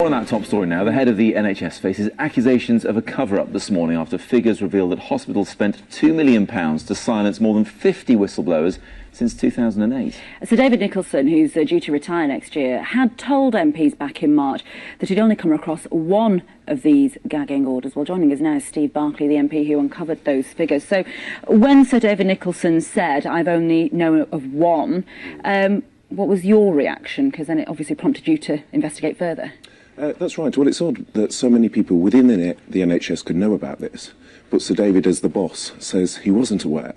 On that top story now, the head of the NHS faces accusations of a cover-up this morning after figures reveal that hospitals spent £2 million to silence more than 50 whistleblowers since 2008. Sir David Nicholson, who's due to retire next year, had told MPs back in March that he'd only come across one of these gagging orders. Well, joining us now is Steve Barclay, the MP who uncovered those figures. So when Sir David Nicholson said, "I've only known of one," what was your reaction? Because then it obviously prompted you to investigate further. That's right. Well, it's odd that so many people within the NHS could know about this, but Sir David, as the boss, says he wasn't aware.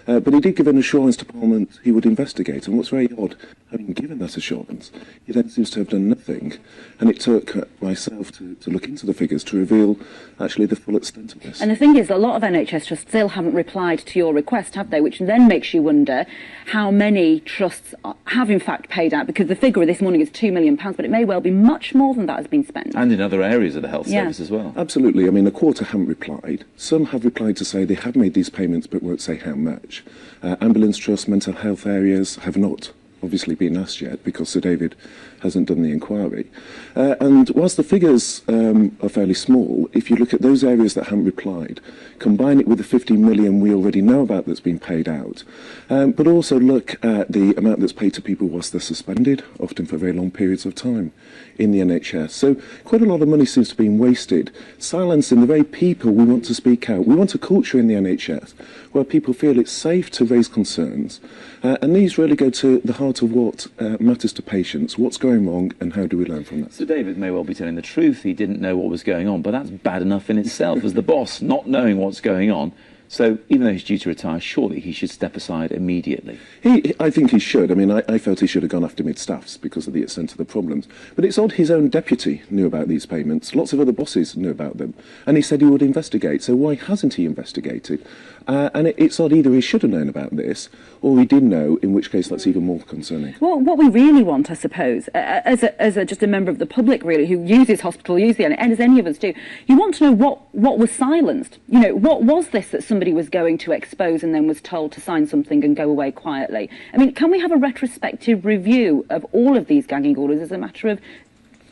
But he did give an assurance to Parliament he would investigate, and what's very odd, having given that assurance, he then seems to have done nothing, and it took myself to look into the figures to reveal actually the full extent of this. And the thing is, a lot of NHS trusts still haven't replied to your request, have they? Which then makes you wonder how many trusts have in fact paid out, because the figure this morning is £2 million, but it may well be much more than that has been spent. And in other areas of the health service as well. Absolutely. I mean, a quarter haven't replied. Some have replied to say they have made these payments but won't say how much. Ambulance trusts, mental health areas have not obviously been asked yet because Sir David hasn't done the inquiry. And whilst the figures are fairly small, if you look at those areas that haven't replied, combine it with the 50 million we already know about that's been paid out, but also look at the amount that's paid to people whilst they're suspended, often for very long periods of time in the NHS. So quite a lot of money seems to be wasted, silencing the very people we want to speak out. We want a culture in the NHS where people feel it's safe to raise concerns, and these really go to the heart of what matters to patients, what's going wrong and how do we learn from that. So David may well be telling the truth, he didn't know what was going on, but that's bad enough in itself as the boss, not knowing what's going on. So even though he's due to retire, surely he should step aside immediately. I think he should. I mean, I felt he should have gone after mid-staffs because of the extent of the problems. But it's odd his own deputy knew about these payments. Lots of other bosses knew about them. And he said he would investigate. So why hasn't he investigated? And it's odd, either he should have known about this or he did know, in which case that's even more concerning. Well, what we really want, I suppose, as just a member of the public, really, who uses hospital, and as any of us do, you want to know what was silenced. You know, what was this that somebody was going to expose and then was told to sign something and go away quietly? I mean, can we have a retrospective review of all of these gagging orders as a matter of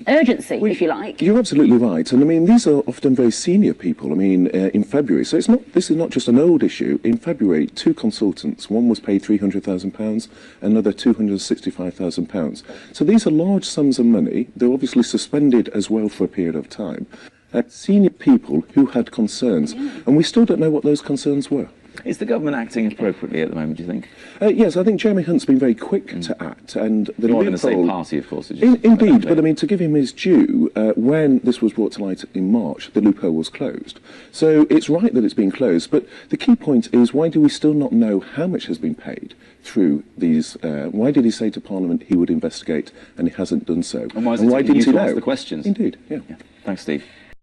urgency, if you like? You're absolutely right. And I mean, these are often very senior people. I mean, in February, so this is not just an old issue. In February, two consultants, one was paid £300,000, another £265,000. So these are large sums of money. They're obviously suspended as well for a period of time. Senior people who had concerns, and we still don't know what those concerns were. Is the government acting appropriately at the moment, do you think? Yes, I think Jeremy Hunt's been very quick to act. And the not in the same party, of course. Indeed, but I mean, to give him his due, when this was brought to light in March, the loophole was closed. So it's right that it's been closed, but the key point is, why do we still not know how much has been paid through these? Why did he say to Parliament he would investigate and he hasn't done so? And why didn't he ask the questions? Indeed, yeah. Thanks, Steve.